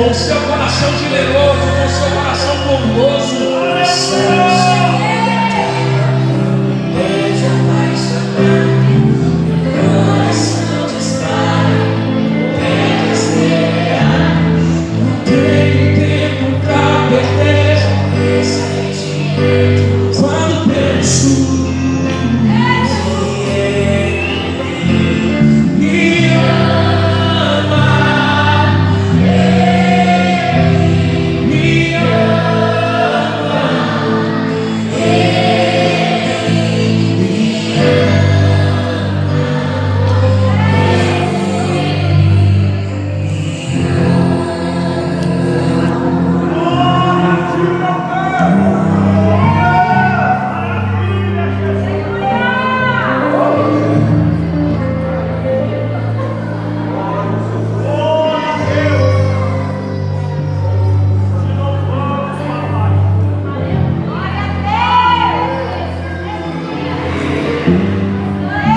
com seu coração generoso, com seu coração bondoso. Quando penso me ama, me ama,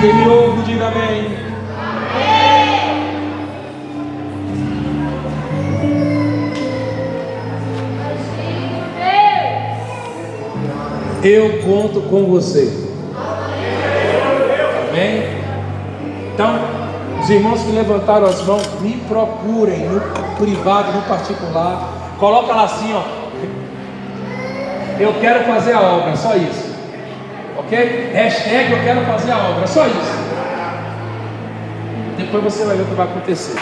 quem me ouve, diga amém. Eu conto com você. Amém? Então, os irmãos que levantaram as mãos, me procurem no privado, no particular. Coloca lá assim, ó. Eu quero fazer a obra, só isso. Ok? Hashtag eu quero fazer a obra, só isso. Depois você vai ver o que vai acontecer.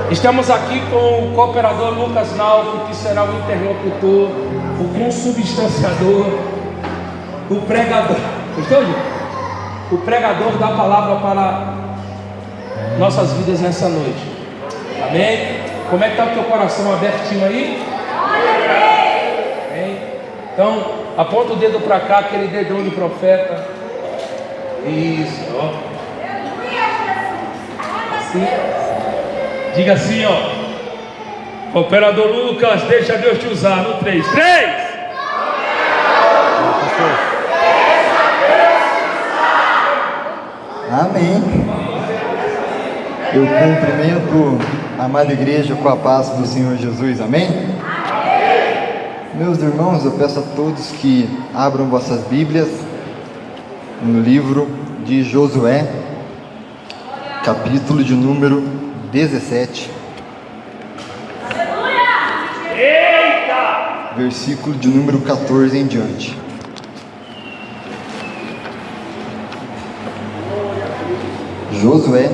Estamos aqui com o cooperador Lucas Nalvo, que será o interlocutor, o consubstanciador, o pregador. Gostou, gente? O pregador da palavra para nossas vidas nessa noite. Amém? Como é que está o teu coração abertinho aí? Amém? Então, aponta o dedo para cá, aquele dedão de profeta. Isso, ó. Assim. Diga assim, ó. Operador Lucas, deixa Deus te usar. No 3. 3! Amém. Eu cumprimento a amada igreja com a paz do Senhor Jesus. Amém? Meus irmãos, eu peço a todos que abram vossas Bíblias no livro de Josué, capítulo de número 17, versículo de número 14 em diante. Josué,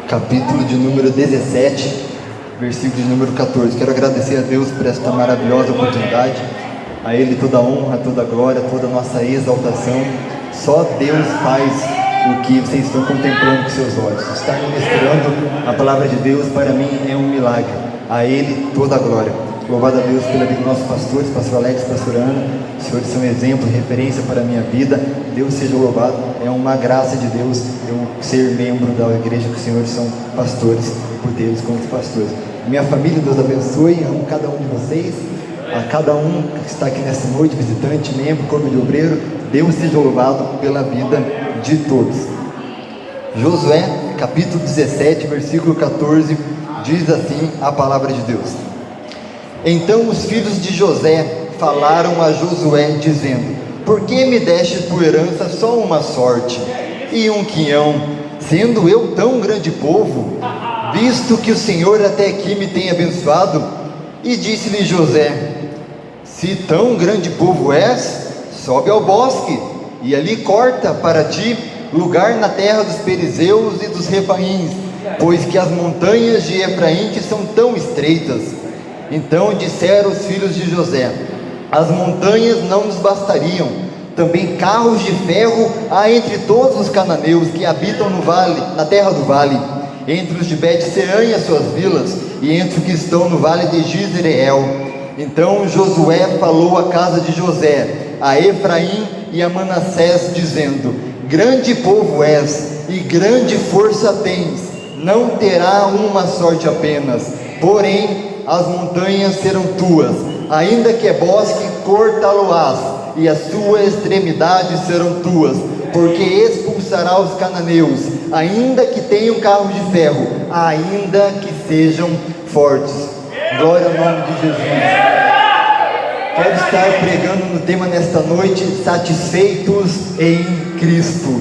capítulo de número 17, versículo de número 14. Quero agradecer a Deus por esta maravilhosa oportunidade. A Ele toda a honra, toda a glória, toda a nossa exaltação. Só Deus faz o que vocês estão contemplando com seus olhos. Estar ministrando a palavra de Deus para mim é um milagre. A Ele toda a glória. Louvado a Deus pela vida dos nossos pastores, pastor Alex, pastor Ana. Os senhores são exemplo, referência para a minha vida. Deus seja louvado. É uma graça de Deus eu ser membro da igreja que os senhores são pastores e por ter eles como pastores. Minha família, Deus abençoe. Amo cada um de vocês. A cada um que está aqui nessa noite, visitante, membro, corpo de obreiro, Deus seja louvado pela vida de todos. Josué, capítulo 17, versículo 14, diz assim a palavra de Deus. Então os filhos de José falaram a Josué, dizendo: por que me deste por herança só uma sorte e um quinhão, sendo eu tão grande povo, visto que o Senhor até aqui me tem abençoado? E disse-lhe José: se tão grande povo és, sobe ao bosque, e ali corta para ti lugar na terra dos perizeus e dos refaíns, pois que as montanhas de Efraim que são tão estreitas. Então disseram os filhos de José: as montanhas não nos bastariam, também carros de ferro há entre todos os cananeus que habitam no vale, na terra do vale, entre os de Bet-Seã e as suas vilas, e entre os que estão no vale de Jizreel. Então Josué falou à casa de José, a Efraim e a Manassés, dizendo: grande povo és, e grande força tens, não terá uma sorte apenas, porém as montanhas serão tuas, ainda que é bosque, cortá-lo-ás, e as suas extremidades serão tuas, porque expulsará os cananeus, ainda que tenham carros de ferro, ainda que sejam fortes. Glória ao nome de Jesus. Quero estar pregando no tema nesta noite: satisfeitos em Cristo.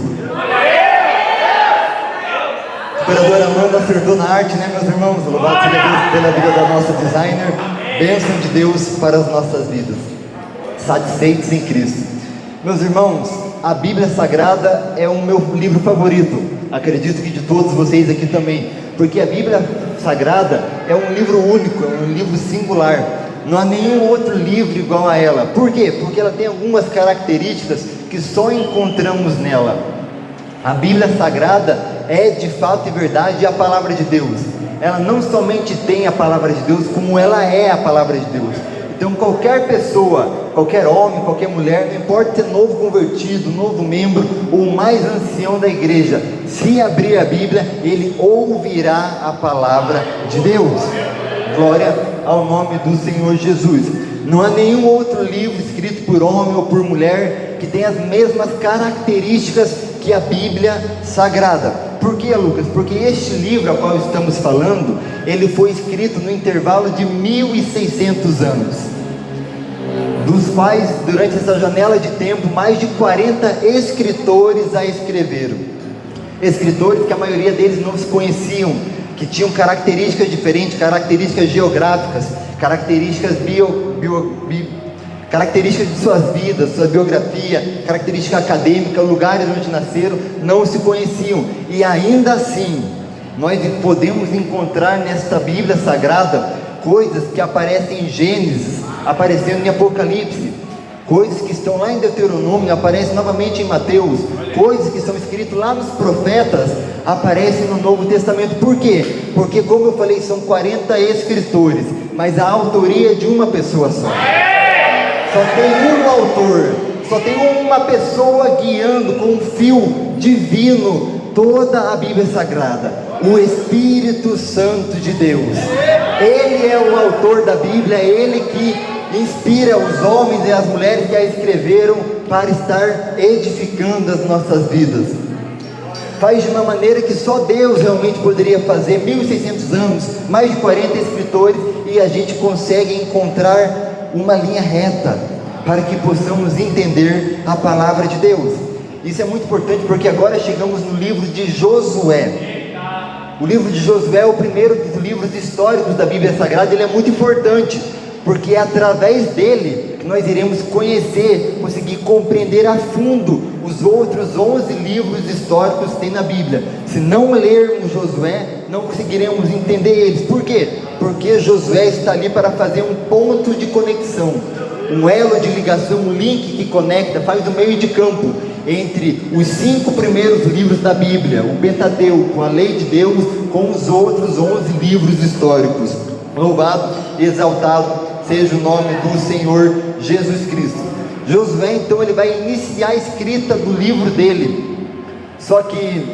A operadora Amanda acertou na arte, né, meus irmãos? Louvado seja Deus pela vida da nossa designer. Bênção de Deus para as nossas vidas. Satisfeitos em Cristo. Meus irmãos, a Bíblia Sagrada é o meu livro favorito. Acredito que de todos vocês aqui também, porque a Bíblia Sagrada é um livro único, é um livro singular. Não há nenhum outro livro igual a ela. Por quê? Porque ela tem algumas características que só encontramos nela. A Bíblia Sagrada é de fato e verdade a palavra de Deus. Ela não somente tem a palavra de Deus, como ela é a palavra de Deus. Então qualquer pessoa, qualquer homem, qualquer mulher, não importa ser novo convertido, novo membro ou mais ancião da igreja, se abrir a Bíblia, ele ouvirá a palavra de Deus. Glória ao nome do Senhor Jesus. Não há nenhum outro livro escrito por homem ou por mulher que tenha as mesmas características que a Bíblia Sagrada. Por que, Lucas? Porque este livro ao qual estamos falando, ele foi escrito no intervalo de 1600 anos, dos quais, durante essa janela de tempo, mais de 40 escritores a escreveram. Escritores que a maioria deles não se conheciam, que tinham características diferentes, características geográficas, características características de suas vidas, sua biografia, característica acadêmica, lugares onde nasceram, não se conheciam. E ainda assim, nós podemos encontrar nesta Bíblia Sagrada coisas que aparecem em Gênesis, aparecendo em Apocalipse, coisas que estão lá em Deuteronômio, aparecem novamente em Mateus, coisas que são escritas lá nos profetas, aparecem no Novo Testamento. Por quê? Porque, como eu falei, são 40 escritores, mas a autoria é de uma pessoa só. Só tem um autor, só tem uma pessoa guiando com um fio divino toda a Bíblia Sagrada: o Espírito Santo de Deus. Ele é o autor da Bíblia, é Ele que inspira os homens e as mulheres que a escreveram para estar edificando as nossas vidas. Faz de uma maneira que só Deus realmente poderia fazer. 1600 anos, mais de 40 escritores, e a gente consegue encontrar uma linha reta para que possamos entender a palavra de Deus. Isso é muito importante, porque agora chegamos no livro de Josué. O livro de Josué é o primeiro dos livros históricos da Bíblia Sagrada. Ele é muito importante, porque é através dele que nós iremos conhecer, conseguir compreender a fundo os outros 11 livros históricos que tem na Bíblia. Se não lermos Josué, não conseguiremos entender eles. Por quê? Porque Josué está ali para fazer um ponto de conexão, um elo de ligação, um link que conecta, faz o meio de campo entre os 5 primeiros livros da Bíblia, o Pentateuco, a lei de Deus, com os outros 11 livros históricos. Louvado e exaltado seja o nome do Senhor Jesus Cristo. Josué, então, ele vai iniciar a escrita do livro dele. Só que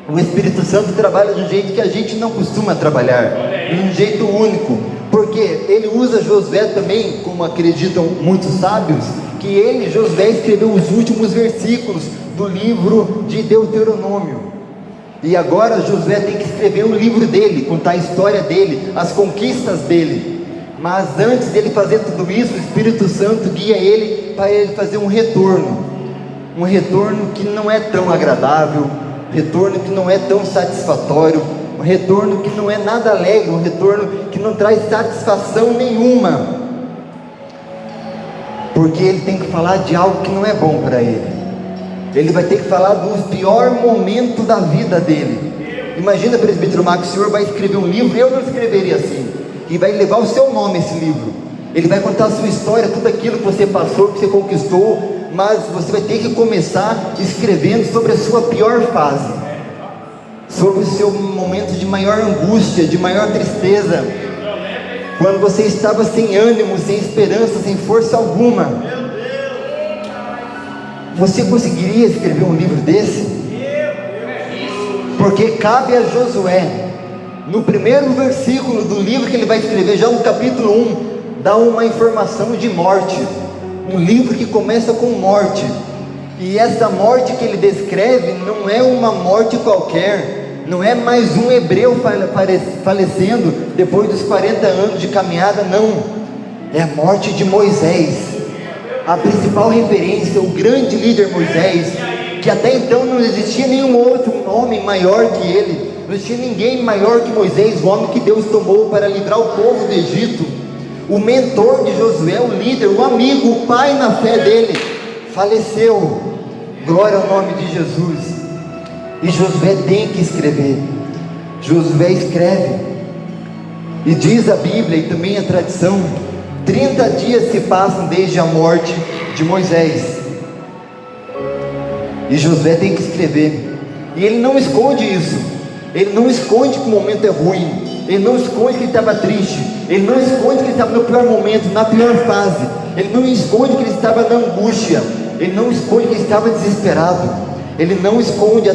o Espírito Santo trabalha de um jeito que a gente não costuma trabalhar, de um jeito único, porque ele usa Josué também, como acreditam muitos sábios, que ele, Josué, escreveu os últimos versículos do livro de Deuteronômio. E agora Josué tem que escrever o livro dele, contar a história dele, as conquistas dele. Mas antes dele fazer tudo isso, o Espírito Santo guia ele para ele fazer um retorno que não é tão agradável, retorno que não é tão satisfatório, um retorno que não é nada alegre, um retorno que não traz satisfação nenhuma, porque ele tem que falar de algo que não é bom para ele. Ele vai ter que falar do pior momento da vida dele. Imagina, presbítero Marcos, o senhor vai escrever um livro, eu não escreveria assim, e vai levar o seu nome esse livro. Ele vai contar a sua história, tudo aquilo que você passou, que você conquistou, mas você vai ter que começar escrevendo sobre a sua pior fase, sobre o seu momento de maior angústia, de maior tristeza, quando você estava sem ânimo, sem esperança, sem força alguma. Você conseguiria escrever um livro desse? Porque cabe a Josué, no primeiro versículo do livro que ele vai escrever, já no capítulo 1, dá uma informação de morte. Um livro que começa com morte. E essa morte que ele descreve não é uma morte qualquer, não é mais um hebreu falecendo depois dos 40 anos de caminhada, não. É a morte de Moisés, a principal referência, o grande líder Moisés, que até então não existia nenhum outro homem maior que ele, não existia ninguém maior que Moisés, o homem que Deus tomou para livrar o povo do Egito, o mentor de Josué, o líder, o amigo, o pai na fé dele, faleceu. Glória ao nome de Jesus. E Josué tem que escrever. Josué escreve, e diz a Bíblia e também a tradição, 30 dias se passam desde a morte de Moisés, e Josué tem que escrever, e ele não esconde isso, ele não esconde que o momento é ruim, ele não esconde que ele estava triste, ele não esconde que ele estava no pior momento, na pior fase, ele não esconde que ele estava na angústia, ele não esconde que ele estava desesperado, ele não esconde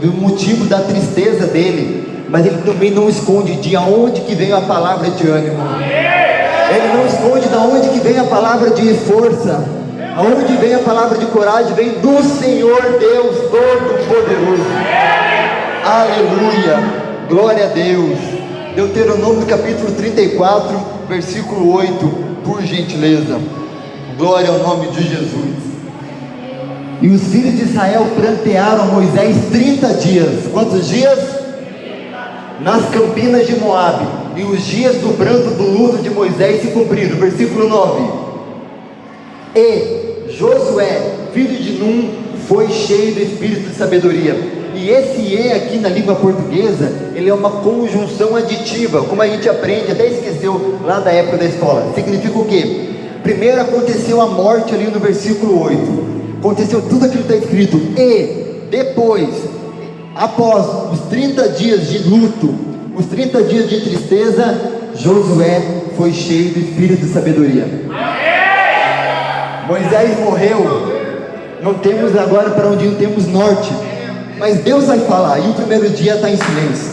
do motivo da tristeza dele, mas ele também não esconde de onde que veio a palavra de ânimo, ele não esconde de onde que vem a palavra de força, aonde vem a palavra de coragem, vem do Senhor Deus Todo-Poderoso. Aleluia, glória a Deus. Deuteronômio capítulo 34, versículo 8, por gentileza. Glória ao nome de Jesus. E os filhos de Israel prantearam Moisés 30 dias. Quantos dias? Nas campinas de Moabe. E os dias do pranto do luto de Moisés se cumpriram. Versículo 9. E Josué, filho de Num, foi cheio do espírito de sabedoria. E esse "e" aqui na língua portuguesa, ele é uma conjunção aditiva, como a gente aprende, até esqueceu lá da época da escola. Significa o quê? Primeiro aconteceu a morte ali no versículo 8, aconteceu tudo aquilo que está escrito, e depois, após os 30 dias de luto, os 30 dias de tristeza, Josué foi cheio do espírito de sabedoria. Moisés morreu, não temos agora para onde ir, temos norte, mas Deus vai falar, e o primeiro dia está em silêncio.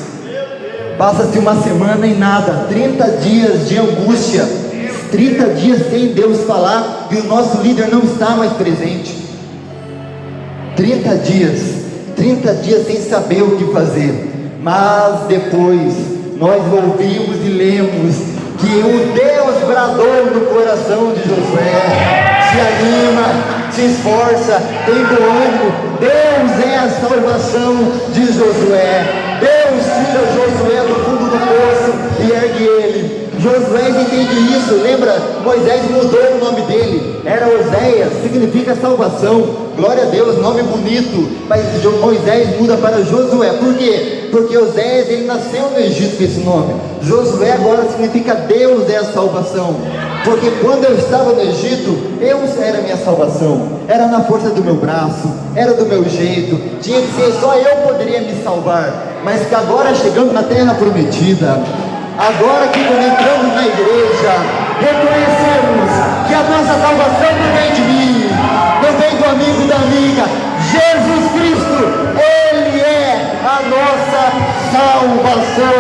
Passa-se uma semana e nada, 30 dias de angústia, 30 dias sem Deus falar, e o nosso líder não está mais presente. 30 dias sem saber o que fazer. Mas depois nós ouvimos e lemos que o Deus bradou no coração de Josué: se anima, se esforça, tem bom ânimo. Deus é a salvação de Josué. Deus tira Josué do fundo do poço e ergue ele. Josué entende isso, lembra? Moisés mudou o nome dele, era Oséias, significa salvação. Glória a Deus, nome bonito. Mas Moisés muda para Josué. Por quê? Porque Oséias, ele nasceu no Egito com esse nome. Josué agora significa Deus é a salvação. Porque quando eu estava no Egito, Deus era a minha salvação. Era na força do meu braço, era do meu jeito, tinha que ser, só eu poderia me salvar. Mas que agora, chegando na terra prometida, agora que quando entramos na igreja, reconhecemos que a nossa salvação não vem de mim, não vem do amigo da amiga. Jesus Cristo, Ele é a nossa salvação.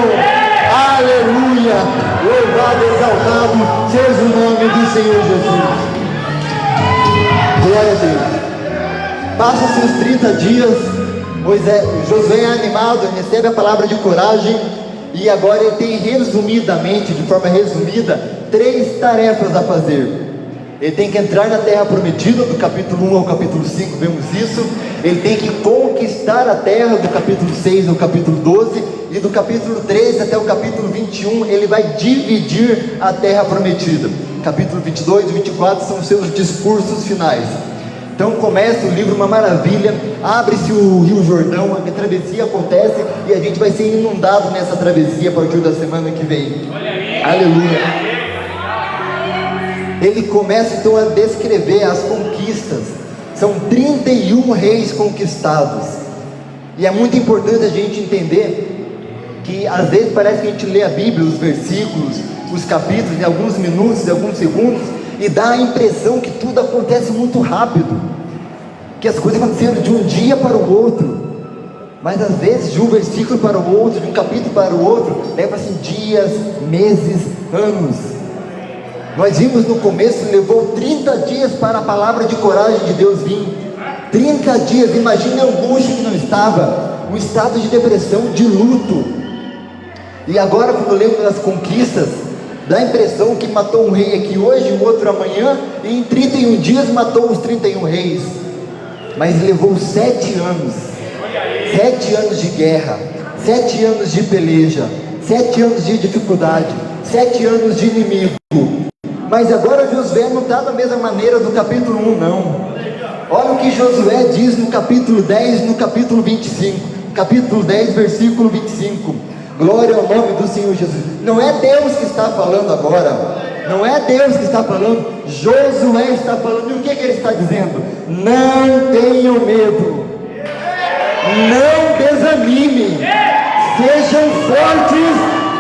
Aleluia, louvado, exaltado seja o nome do Senhor Jesus. Glória a Deus. Passam-se os 30 dias, Josué é animado, recebe a palavra de coragem, e agora ele tem resumidamente, de forma resumida, 3 tarefas a fazer. Ele tem que entrar na terra prometida, do capítulo 1 ao capítulo 5, vemos isso. Ele tem que conquistar a terra, do capítulo 6 ao capítulo 12, e do capítulo 13 até o capítulo 21, ele vai dividir a terra prometida. Capítulo 22 e 24 são os seus discursos finais. Então começa o livro, uma maravilha, abre-se o Rio Jordão, a travessia acontece, e a gente vai ser inundado nessa travessia a partir da semana que vem. Aleluia. Ele começa então a descrever as conquistas. São 31 reis conquistados. E é muito importante a gente entender que às vezes parece que a gente lê a Bíblia, os versículos, os capítulos, em alguns minutos, em alguns segundos, e dá a impressão que tudo acontece muito rápido, que as coisas aconteceram de um dia para o outro. Mas às vezes de um versículo para o outro, de um capítulo para o outro, leva-se dias, meses, anos. Nós vimos no começo, levou 30 dias para a palavra de coragem de Deus vir. 30 dias, imagine a angústia que não estava, um estado de depressão, de luto. E agora, quando eu lembro das conquistas, dá a impressão que matou um rei aqui hoje, o outro amanhã, e em 31 dias matou os 31 reis. Mas levou 7 anos, 7 anos de guerra, 7 anos de peleja, 7 anos de dificuldade, 7 anos de inimigo. Mas agora Josué não está da mesma maneira do capítulo 1, não. Olha o que Josué diz no capítulo 10, no capítulo 25. Capítulo 10, versículo 25. Glória ao nome do Senhor Jesus. Não é Deus que está falando agora, não é Deus que está falando, Josué está falando. E o que ele está dizendo? Não tenham medo, não desanime, sejam fortes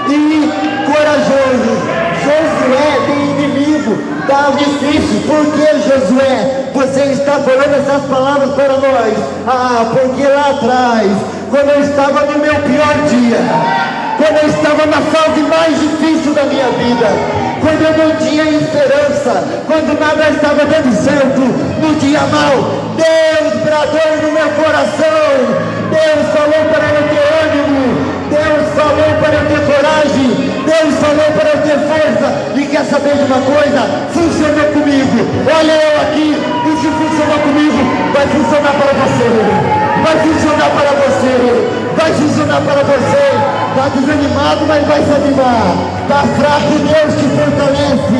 e corajosos. Josué tem inimigo, está difícil. Por que, Josué, você está falando essas palavras para nós? Ah, porque lá atrás, quando eu estava no meu pior dia, quando eu estava na fase mais difícil da minha vida, quando eu não tinha esperança, quando nada estava dando certo, no dia mau, Deus bradou no meu coração, Deus falou para eu ter ânimo, Deus falou para eu ter coragem, Deus falou para eu ter força. E quer saber de uma coisa? Funcionou comigo. Olha eu aqui, e se funcionar comigo, vai funcionar para você, vai funcionar para você, vai funcionar para você. Está desanimado, mas vai se animar. Está fraco, Deus te fortalece,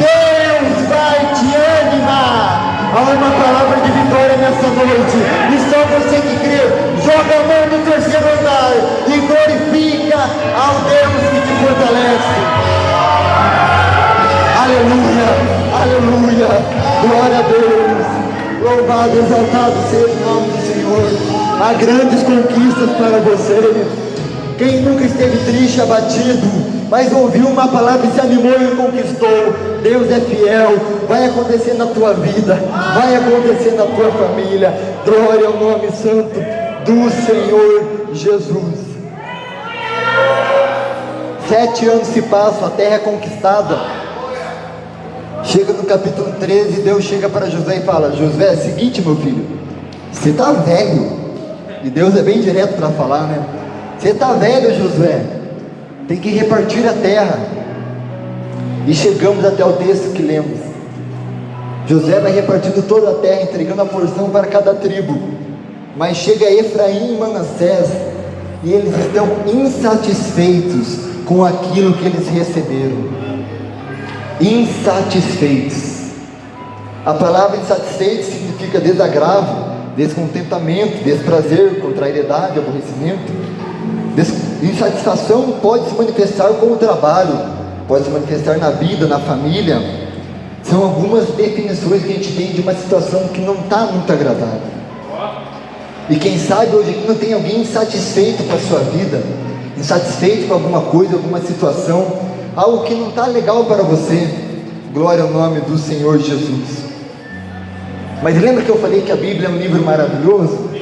Deus vai te animar. Há uma palavra de vitória nessa noite, e só você que crê, joga a mão no terceiro andar e glorifica ao Deus que te fortalece. Aleluia, aleluia, glória a Deus, louvado, exaltado seja o nome do Senhor. Há grandes conquistas para você. Quem nunca esteve triste, abatido, mas ouviu uma palavra e se animou e conquistou? Deus é fiel, vai acontecer na tua vida, vai acontecer na tua família. Glória ao nome santo do Senhor Jesus. 7 anos se passam, a terra é conquistada. Chega no capítulo 13, Deus chega para Josué e fala: Josué, é o seguinte, meu filho, você está velho. E Deus é bem direto para falar, né? Você está velho, Josué, tem que repartir a terra. E chegamos até o texto que lemos. Josué vai repartindo toda a terra, entregando a porção para cada tribo. Mas chega Efraim e Manassés, e eles estão insatisfeitos com aquilo que eles receberam. Insatisfeitos. A palavra insatisfeito significa desagravo, descontentamento, desprazer, contrariedade, aborrecimento. Insatisfação pode se manifestar com o trabalho, pode se manifestar na vida, na família. São algumas definições que a gente tem de uma situação que não está muito agradável. E quem sabe hoje aqui não tem alguém insatisfeito com a sua vida, insatisfeito com alguma coisa, alguma situação, algo que não está legal para você. Glória ao nome do Senhor Jesus. Mas lembra que eu falei que a Bíblia é um livro maravilhoso?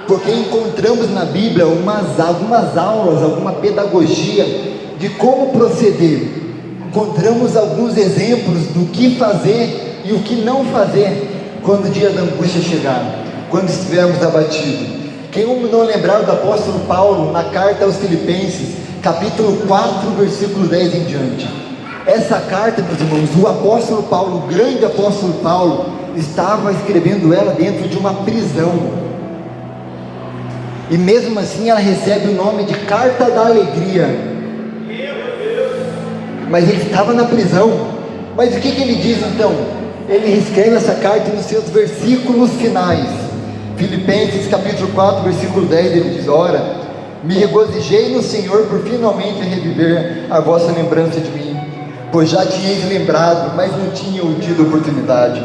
Porque encontramos na Bíblia algumas aulas, alguma pedagogia de como proceder. Encontramos alguns exemplos do que fazer e o que não fazer quando o dia da angústia chegar, quando estivermos abatidos. Quem não lembrar do apóstolo Paulo na carta aos Filipenses, capítulo 4, versículo 10 em diante. Essa carta, meus irmãos, o apóstolo Paulo, o grande apóstolo Paulo, estava escrevendo ela dentro de uma prisão. E mesmo assim ela recebe o nome de Carta da Alegria. Mas ele estava na prisão. Mas o que ele diz então? Ele escreve essa carta nos seus versículos finais. Filipenses capítulo 4, versículo 10, ele diz: ora, me regozijei no Senhor por finalmente reviver a vossa lembrança de mim, pois já tinhais lembrado, mas não tinham tido oportunidade.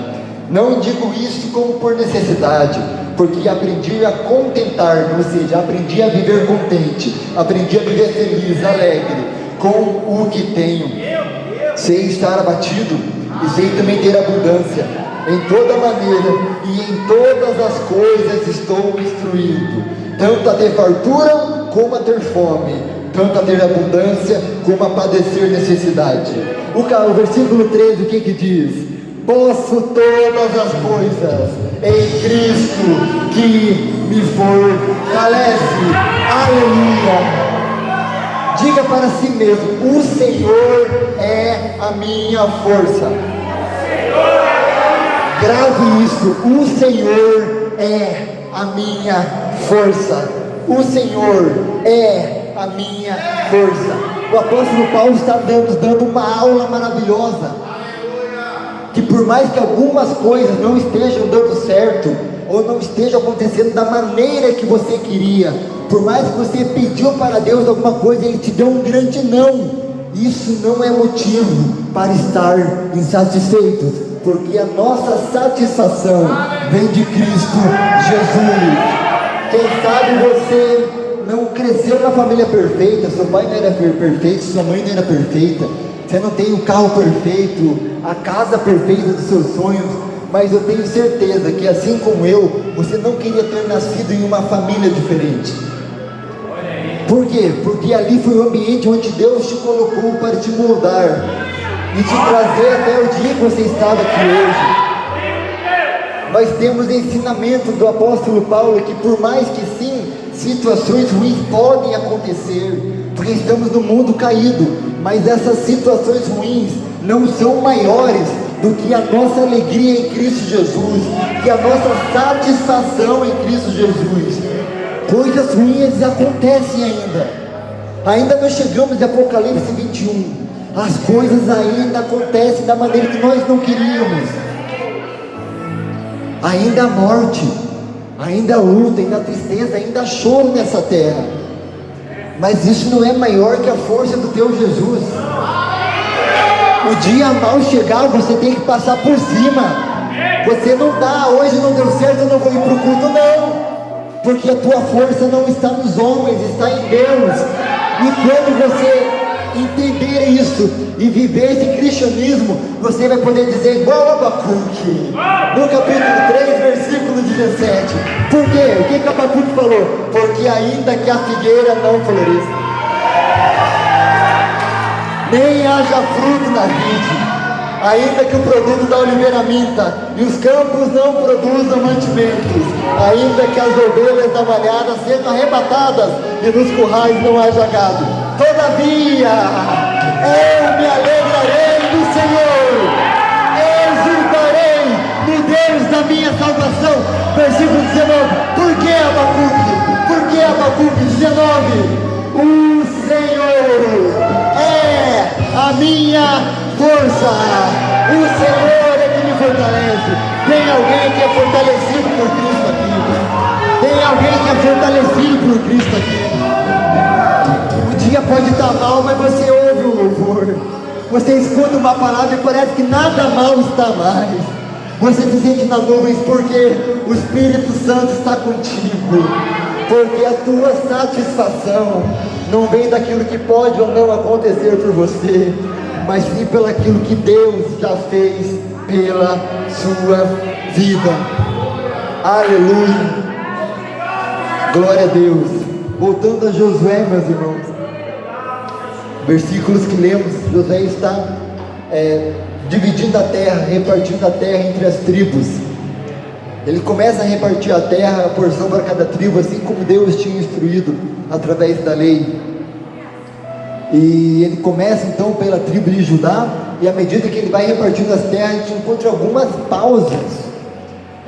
Não digo isso como por necessidade, porque aprendi a contentar-me, ou seja, aprendi a viver contente, aprendi a viver feliz, alegre, com o que tenho. Sei estar abatido e sei também ter abundância. Em toda maneira e em todas as coisas estou instruído, tanto a ter fartura como a ter fome, tanto a ter abundância como a padecer necessidade. O versículo 13, o que diz? Posso todas as coisas em Cristo que me fortalece. Aleluia. Diga para si mesmo: o Senhor é a minha força. Grave isso: o Senhor é a minha força. O Senhor é a minha força. O apóstolo Paulo está dando uma aula maravilhosa, que por mais que algumas coisas não estejam dando certo, ou não estejam acontecendo da maneira que você queria, por mais que você pediu para Deus alguma coisa, Ele te deu um grande não, isso não é motivo para estar insatisfeitos, porque a nossa satisfação vem de Cristo Jesus. Quem sabe você não cresceu na família perfeita, seu pai não era perfeito, sua mãe não era perfeita, você não tem o carro perfeito, a casa perfeita dos seus sonhos, mas eu tenho certeza que assim como eu, você não queria ter nascido em uma família diferente. Por quê? Porque ali foi o ambiente onde Deus te colocou para te moldar e te trazer até o dia que você estava aqui hoje. Nós temos ensinamento do apóstolo Paulo que por mais que sim, situações ruins podem acontecer, porque estamos no mundo caído, mas essas situações ruins não são maiores do que a nossa alegria em Cristo Jesus, que a nossa satisfação em Cristo Jesus. Coisas ruins acontecem ainda não chegamos em Apocalipse 21, as coisas ainda acontecem da maneira que nós não queríamos, ainda a morte, ainda a luta, ainda a tristeza, ainda há choro nessa terra, mas isso não é maior que a força do teu Jesus. O dia mal chegar, você tem que passar por cima. Você não dá, hoje não deu certo, eu não vou ir para o culto, não, porque a tua força não está nos homens, está em Deus. E quando você entender isso e viver esse cristianismo, você vai poder dizer igual Abacuque, no capítulo 3, versículo 17. Por quê? O que Abacuque falou? Porque ainda que a figueira não floresça, nem haja fruto na vide, ainda que o produto da oliveira minta, e os campos não produzam mantimentos, ainda que as ovelhas da malhada sejam arrebatadas, e nos currais não haja gado, todavia eu me alegrarei no Senhor, exultarei no Deus da minha salvação. Versículo 19. Por que Abacuque? Por que Abacuque? 19. O Senhor é a minha força, o Senhor é que me fortalece. Tem alguém que é fortalecido por Cristo aqui? Tem alguém que é fortalecido por Cristo aqui? O dia pode estar mal, mas você ouve o louvor, você escuta uma palavra e parece que nada mal está mais. Você se sente nas nuvens porque o Espírito Santo está contigo, porque a tua satisfação não vem daquilo que pode ou não acontecer por você, mas sim pelo aquilo que Deus já fez pela sua vida. Aleluia, glória a Deus. Voltando a Josué, meus irmãos, versículos que lemos, Josué está dividindo a terra, repartindo a terra entre as tribos. Ele começa a repartir a terra, a porção para cada tribo, assim como Deus tinha instruído através da lei. E ele começa então pela tribo de Judá, e à medida que ele vai repartindo as terras, a gente encontra algumas pausas.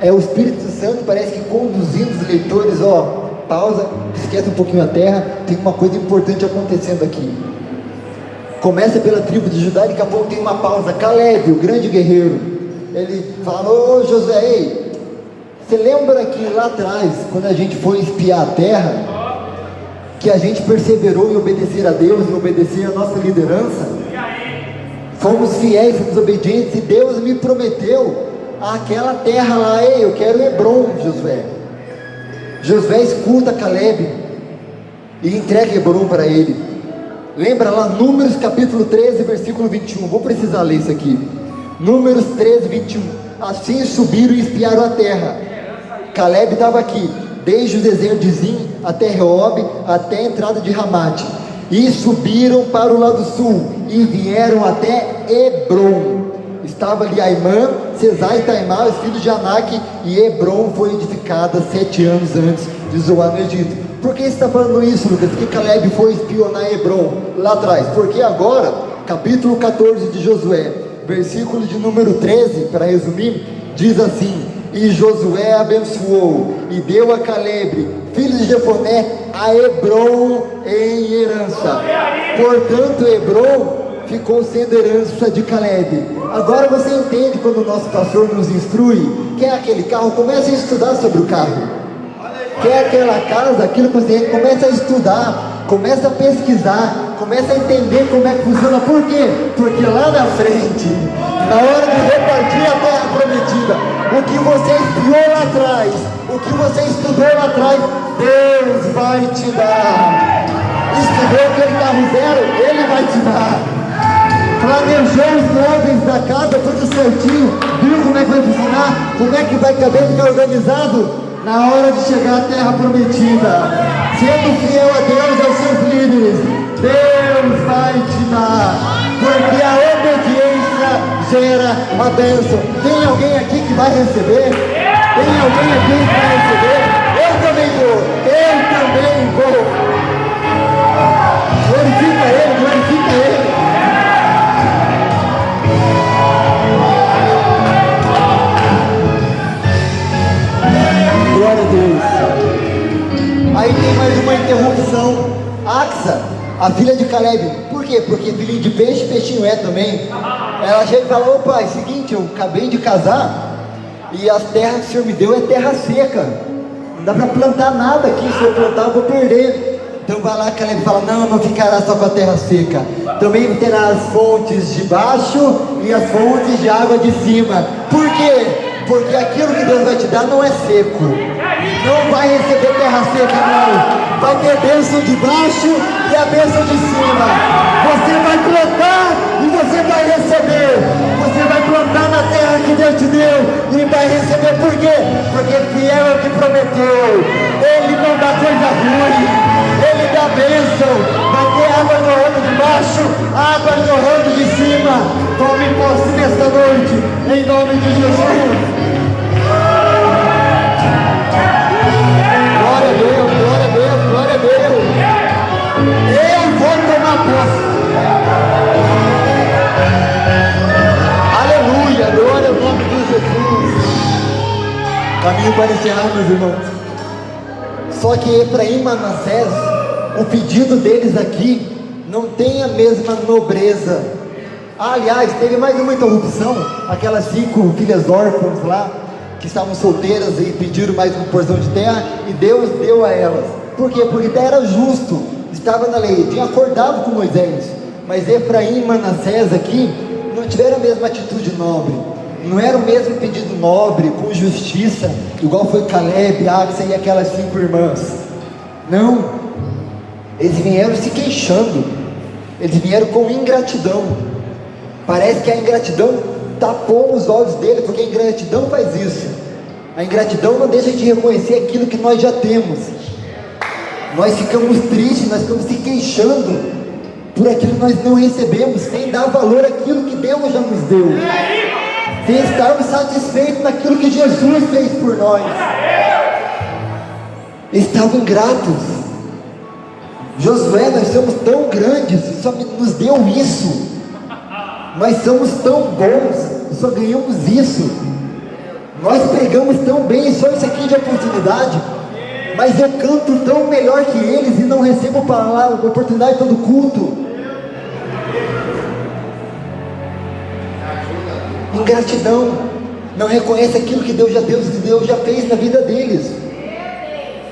O Espírito Santo parece que conduzindo os leitores, pausa, esquece um pouquinho a terra, tem uma coisa importante acontecendo aqui. Começa pela tribo de Judá, e daqui a pouco tem uma pausa. Caleb, o grande guerreiro, ele fala: ô Josué, ei, você lembra que lá atrás, quando a gente foi espiar a terra, que a gente perseverou em obedecer a Deus, em obedecer a nossa liderança? Fomos fiéis, fomos obedientes, e Deus me prometeu aquela terra lá. Ei, eu quero Hebron, Josué. Josué escuta Caleb e entrega Hebron para ele. Lembra lá, Números capítulo 13, versículo 21, vou precisar ler isso aqui. Números 13, 21. Assim subiram e espiaram a terra. Caleb estava aqui, desde o deserto de Zim até Reob, até a entrada de Ramate, e subiram para o lado sul, e vieram até Hebron. Estava ali Aimã, Cesar e Taimá, os filhos de Anak, e Hebron foi edificada 7 anos antes de Zoar no Egito. Por que você está falando isso, Lucas? Que Caleb foi espionar Hebron lá atrás? Porque agora, capítulo 14 de Josué, versículo de número 13, para resumir, diz assim: e Josué abençoou e deu a Caleb, filho de Jefoné, a Hebron em herança. Portanto, Hebron ficou sendo herança de Caleb. Agora você entende quando o nosso pastor nos instrui: quer aquele carro? Comece a estudar sobre o carro. Quer aquela casa? Aquilo que você quer, comece a estudar, comece a pesquisar, comece a entender como é que funciona. Por quê? Porque lá na frente, na hora de repartir a terra prometida, o que você espiou lá atrás, o que você estudou lá atrás, Deus vai te dar. Estudou aquele carro zero, Ele vai te dar. Planejou os móveis da casa, tudo certinho, viu como é que vai funcionar, como é que vai caber, ficar organizado. Na hora de chegar à terra prometida, sendo fiel a Deus e aos seus líderes, Deus vai te dar, porque a obediência gera a bênção. Tem alguém aqui que vai receber? Tem alguém aqui que vai receber? Eu também vou, eu também vou. Glorifica Ele, glorifica Ele. Glória a Deus. Aí tem mais uma interrupção. Axa, a filha de Caleb. Por quê? Porque filhinho de peixe, peixinho é também. Ela chega e fala: ô pai, seguinte, eu acabei de casar e as terras que o senhor me deu é terra seca, não dá para plantar nada aqui, se eu plantar eu vou perder. Então vai lá, Caleb fala: não, não ficará só com a terra seca, também terá as fontes de baixo e as fontes de água de cima. Por quê? Porque aquilo que Deus vai te dar não é seco. Não vai receber terra seca, não. Vai ter bênção de baixo e a bênção de cima. Você vai plantar e você vai receber. Você vai plantar na terra que Deus te deu e vai receber. Por quê? Porque fiel é o que prometeu. Ele não dá coisa ruim, Ele dá bênção. Vai ter água jorrando de baixo, água jorrando de cima. Tome posse nesta noite, em nome de Jesus. Glória a Deus, glória a Deus, glória a Deus. Eu vou tomar posse. Aleluia, glória ao nome de Jesus. Caminho para encerrar, meus irmãos. Só que Efraim e Manassés, o pedido deles aqui não tem a mesma nobreza. Aliás, teve mais uma interrupção. Aquelas 5 filhas órfãs lá, que estavam solteiras e pediram mais uma porção de terra, e Deus deu a elas. Por quê? Porque era justo, estava na lei, tinha acordado com Moisés. Mas Efraim e Manassés aqui não tiveram a mesma atitude nobre, não era o mesmo pedido nobre, com justiça, igual foi Caleb, Axa e aquelas 5 irmãs. Não, eles vieram se queixando, eles vieram com ingratidão. Parece que a ingratidão tapou os olhos dele, porque a ingratidão faz isso. A ingratidão não deixa de reconhecer aquilo que nós já temos. Nós ficamos tristes, nós ficamos se queixando por aquilo que nós não recebemos, sem dar valor àquilo que Deus já nos deu, sem estarmos satisfeitos naquilo que Jesus fez por nós. Estavam ingratos. Josué, nós somos tão grandes, só nos deu isso. Nós somos tão bons, só ganhamos isso. Nós pregamos tão bem, só isso aqui de oportunidade. Mas eu canto tão melhor que eles e não recebo palavra, oportunidade todo culto. Ingratidão, não reconhece aquilo que Deus já fez na vida deles.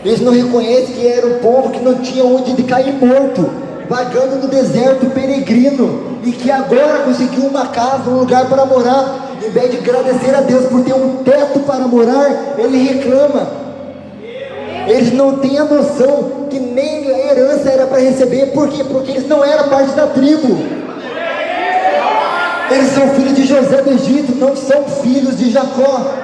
Eles não reconhecem que era um povo que não tinha onde de cair morto, vagando no deserto peregrino, e que agora conseguiu uma casa, um lugar para morar. Em vez de agradecer a Deus por ter um teto para morar, ele reclama. Eles não têm a noção que nem a herança era para receber. Por quê? Porque eles não eram parte da tribo. Eles são filhos de José do Egito, não são filhos de Jacó.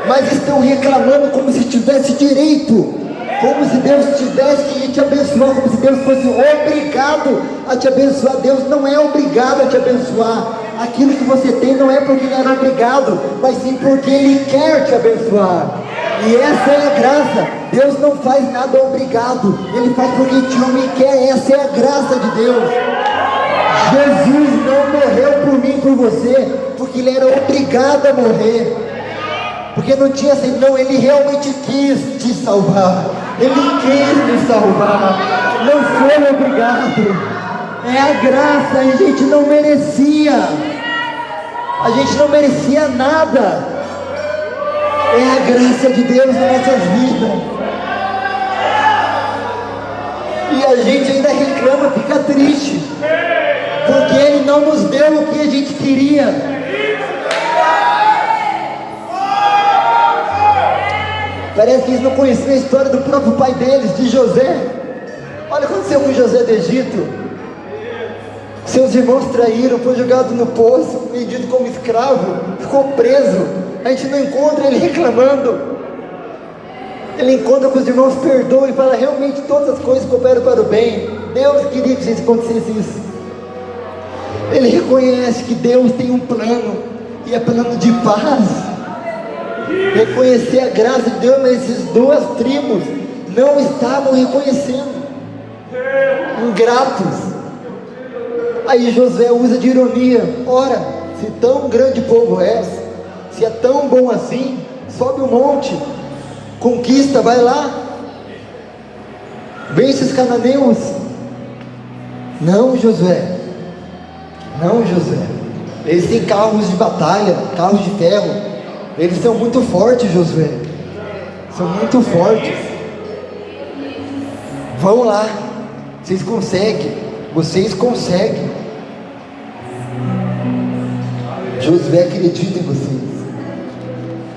Mas estão reclamando como se tivesse direito, como se Deus tivesse que te abençoar, como se Deus fosse obrigado a te abençoar. Deus não é obrigado a te abençoar. Aquilo que você tem não é porque Ele era obrigado, mas sim porque Ele quer te abençoar. E essa é a graça. Deus não faz nada obrigado, Ele faz porque te ama e quer. Essa é a graça de Deus. Jesus não morreu por mim e por você porque Ele era obrigado a morrer, porque não tinha assim, não. Ele realmente quis te salvar, Ele quis me salvar, não foi obrigado. É a graça, a gente não merecia, a gente não merecia nada. É a graça de Deus nas nossas vidas. E a gente ainda reclama, fica triste, porque Ele não nos deu o que a gente queria. Parece que eles não conheciam a história do próprio pai deles, de José. Olha o que aconteceu com José do Egito. Seus irmãos traíram, foi jogado no poço, vendido como escravo, ficou preso. A gente não encontra ele reclamando. Ele encontra com os irmãos, perdoa e fala: realmente todas as coisas cooperam para o bem. Deus queria que acontecesse isso. Ele reconhece que Deus tem um plano, e é plano de paz. Reconhecer a graça de Deus, mas essas duas tribos não estavam reconhecendo, ingratos. Aí Josué usa de ironia: ora, se tão grande povo és, se é tão bom assim, sobe o monte, conquista, vai lá, vence os cananeus. Não, Josué, não, Josué, eles têm carros de batalha, carros de ferro, eles são muito fortes, Josué, são muito fortes. Vão lá, vocês conseguem. Vocês conseguem. Josué acredita em vocês,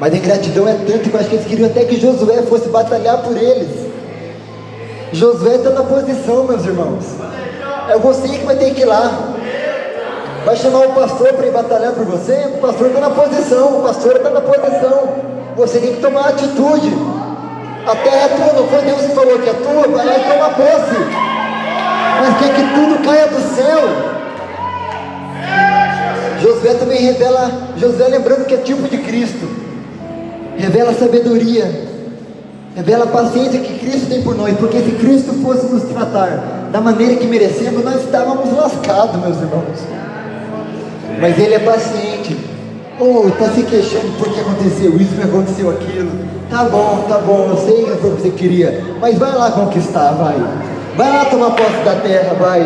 mas a ingratidão é tanta que eu acho que eles queriam até que Josué fosse batalhar por eles. Josué está na posição, meus irmãos. É você que vai ter que ir lá. Vai chamar o pastor para ir batalhar por você? O pastor está na posição, o pastor está na posição. Você tem que tomar atitude. A terra é tua, não foi Deus que falou que é tua? Vai lá e toma posse. Mas quer que tudo caia do céu. Josué também revela, Josué lembrando que é tipo de Cristo, revela sabedoria, revela a paciência que Cristo tem por nós, porque se Cristo fosse nos tratar da maneira que merecemos, nós estávamos lascados, meus irmãos. Mas Ele é paciente. Está se queixando porque aconteceu isso, porque aconteceu aquilo. Tá bom, eu sei que foi o que você queria, mas vai lá conquistar, vai lá tomar posse da terra, vai,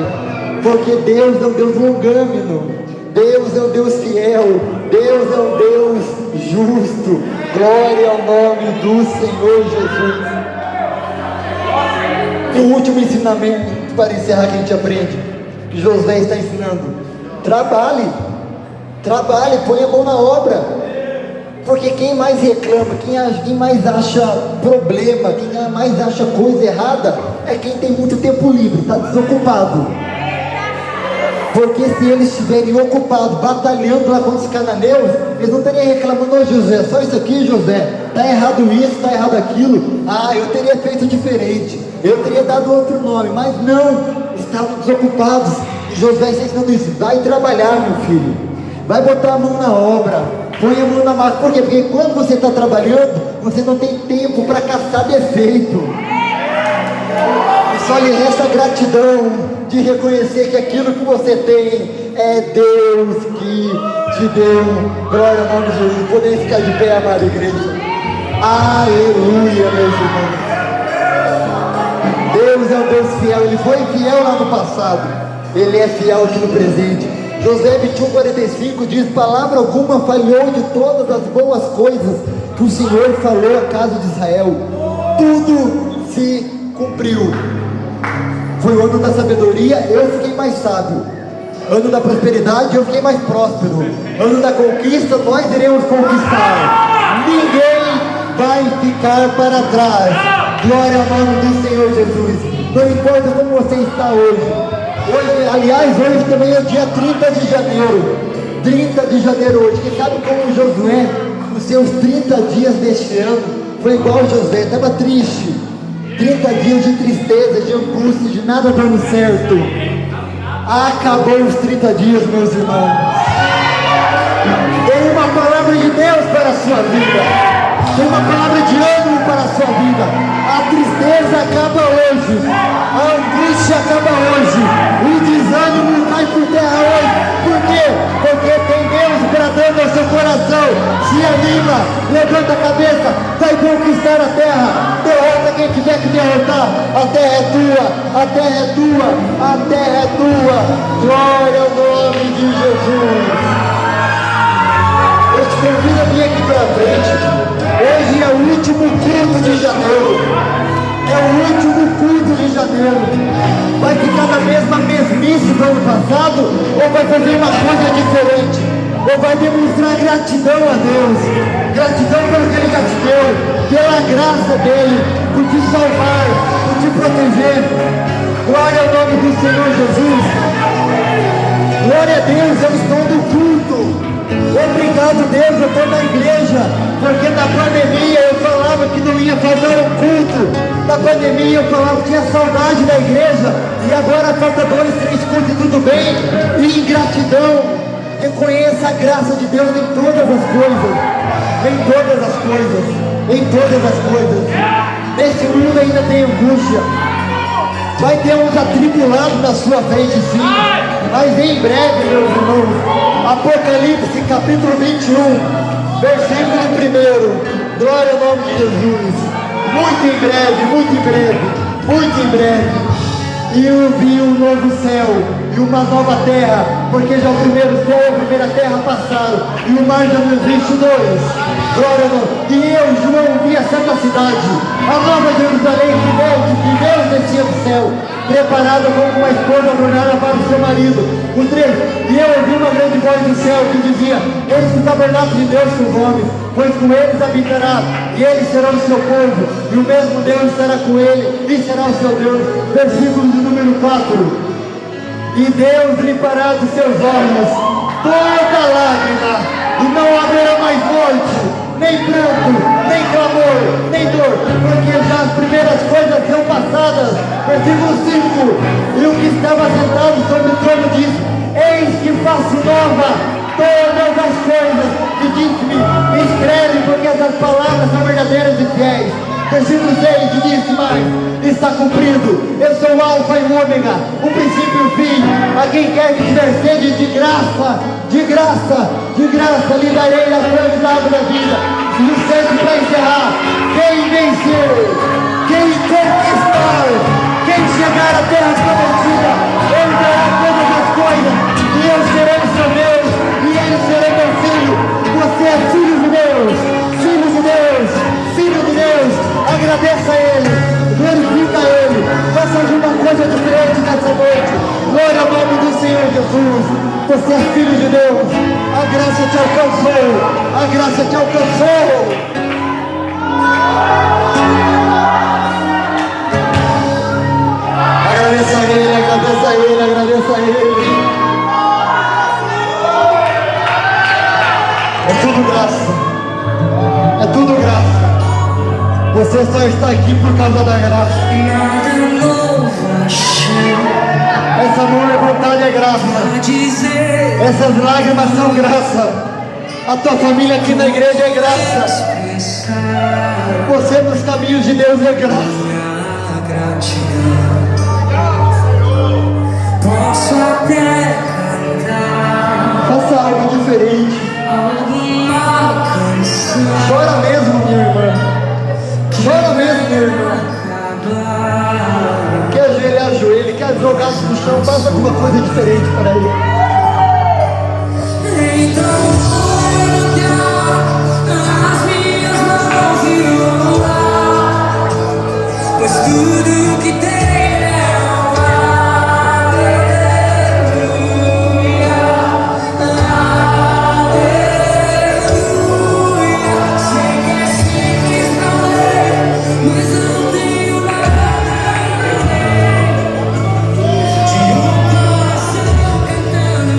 porque Deus é um Deus longâmino, Deus é um Deus fiel, Deus é um Deus justo. Glória ao nome do Senhor Jesus. E o último ensinamento para encerrar que a gente aprende, que Josué está ensinando: trabalhe, põe a mão na obra, porque quem mais reclama, quem mais acha problema, quem mais acha coisa errada, é quem tem muito tempo livre, está desocupado. Porque se eles estiverem ocupados, batalhando lá contra os cananeus, eles não estariam reclamando: ô José, só isso aqui, José, está errado isso, está errado aquilo. Eu teria feito diferente, eu teria dado outro nome, mas não, estavam desocupados. E Josué está ensinando isso: vai trabalhar, meu filho, vai botar a mão na obra, põe a mão na massa. Por quê? Porque quando você está trabalhando, você não tem tempo para caçar defeito. E só lhe resta gratidão de reconhecer que aquilo que você tem é Deus que te deu. Glória ao nome de Jesus. Podem ficar de pé, amada igreja. Aleluia, meus irmãos. Deus é um Deus fiel. Ele foi fiel lá no passado, Ele é fiel aqui no presente. Josué 21:45 diz: palavra alguma falhou de todas as boas coisas que o Senhor falou à casa de Israel. Tudo se cumpriu. Foi o ano da sabedoria, eu fiquei mais sábio. Ano da prosperidade, eu fiquei mais próspero. Ano da conquista, nós iremos conquistar. Ninguém vai ficar para trás. Glória ao nome do Senhor Jesus. Não importa como você está hoje, aliás, hoje também é o dia 30 de janeiro. 30 de janeiro hoje. Quem sabe como Josué, os seus 30 dias deste ano, foi igual Josué, estava triste. 30 dias de tristeza, de angústia, de nada dando certo. Acabou os 30 dias, meus irmãos. a sua vida. Tem uma palavra de ânimo para a sua vida. A tristeza acaba hoje. A angústia acaba hoje. O desânimo cai por terra hoje. Por quê? Porque tem Deus bradando ao seu coração. Se anima, levanta a cabeça, vai conquistar a terra. Derrota quem tiver que derrotar. A terra é tua, a terra é tua, a terra é tua. Glória ao nome de Jesus. Eu te convido a vir aqui para frente. Hoje é o último culto de janeiro. É o último culto de janeiro. Vai ficar na mesma mesmice do ano passado? Ou vai fazer uma coisa diferente? Ou vai demonstrar gratidão a Deus? Gratidão pelo que Ele já te deu, pela graça dEle, por te salvar, por te proteger. Glória ao nome do Senhor Jesus. Glória a Deus, eu estou no culto. Obrigado, Deus, eu estou na igreja, porque na pandemia eu falava que não ia fazer um culto. Na pandemia eu falava que tinha saudade da igreja, e agora falta 2, 3 cultos e tudo bem. E em gratidão, reconheça a graça de Deus em todas as coisas. Em todas as coisas. Em todas as coisas. Nesse mundo ainda tem angústia. Vai ter uns atribulados na sua frente, sim. Mas em breve, meus irmãos, Apocalipse capítulo 21, versículo 1. Glória ao nome de Jesus. Muito em breve, muito em breve, muito em breve. E eu vi um novo céu e uma nova terra, porque já o primeiro céu e a primeira terra passaram, e o mar já não existe dois. Glória a Deus. E eu, João, vi a santa cidade, a nova Jerusalém, que Deus descia do céu, preparada como uma esposa adornada para o seu marido. O 3. E eu ouvi uma grande voz do céu que dizia: eis que o tabernáculo de Deus com os homens, pois com eles habitará, e eles serão o seu povo, e o mesmo Deus estará com ele, e será o seu Deus. Versículo de número 4. E Deus limpará dos seus olhos toda lágrima, e não haverá mais morte, nem pranto, nem clamor, nem dor, porque já as primeiras coisas são passadas. Versículo 5. E o que estava sentado sobre o trono disse: eis que faço nova todas as coisas. E disse-me: escreve, porque essas palavras são verdadeiras e fiéis. Versículo 6, e disse mais: está cumprido. Eu sou o Alfa e o Ômega, o princípio e o fim. A quem quer que tiver sede, de graça, de graça, de graça lhe darei a grande água da vida. E o 7 para encerrar: quem vencer, quem conquistar, quem chegar à terra prometida, ele dará todas as coisas, e eu serei seu Deus, e ele será meu filho. Você é filho de Deus, filho de Deus, filho de Deus. Agradeça a Ele, glorifica a Ele, faça alguma coisa diferente nessa noite. Glória ao nome do Senhor Jesus. Você é filho de Deus, a graça te alcançou, a graça te alcançou. Agradeça a Ele, agradeça a Ele, agradeça a Ele. É tudo graça, é tudo graça. Você só está aqui por causa da graça. Essa mão levantada é graça. Essas lágrimas são graça. A tua família aqui na igreja é graça. Você nos caminhos de Deus é graça. Posso até cantar. Faça algo diferente. Alguma canção. Chora mesmo, minha irmã. Chora mesmo, minha irmã. Quer ajoelhar, ajoelhe. Quer jogar-se no chão, faça alguma coisa diferente para Ele. Então vou dar as minhas mãos e louvar, pois tudo que tem é um aleluia, aleluia. Sei que é simples pra ler, mas eu não tenho nada de um coração cantando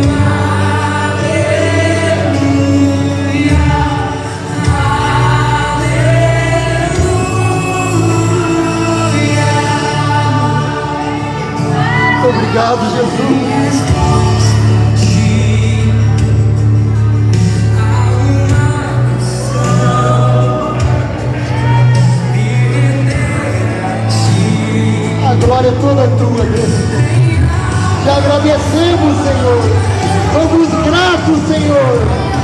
Obrigado, Jesus. A glória é toda tua, Deus. Te agradecemos, Senhor. Somos gratos, Senhor.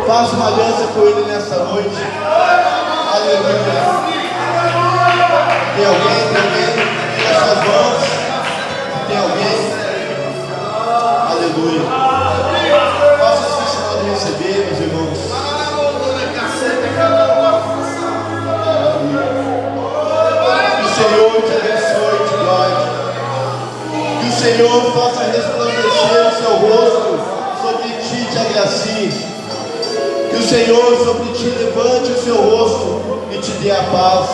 Faça uma aliança com Ele nessa noite. Aleluia. Tem alguém? Tem as suas mãos. Tem alguém? Aleluia. Faça esse sinal de receber, meus irmãos. Que o Senhor te abençoe, te guarde. Que o Senhor faça resplandecer o seu rosto sobre ti, te agracie. Que o Senhor sobre ti levante o seu rosto e te dê a paz.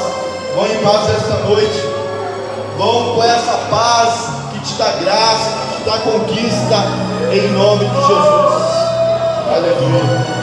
Vão em paz esta noite. Vão com essa paz que te dá graça, que te dá conquista, em nome de Jesus. Aleluia.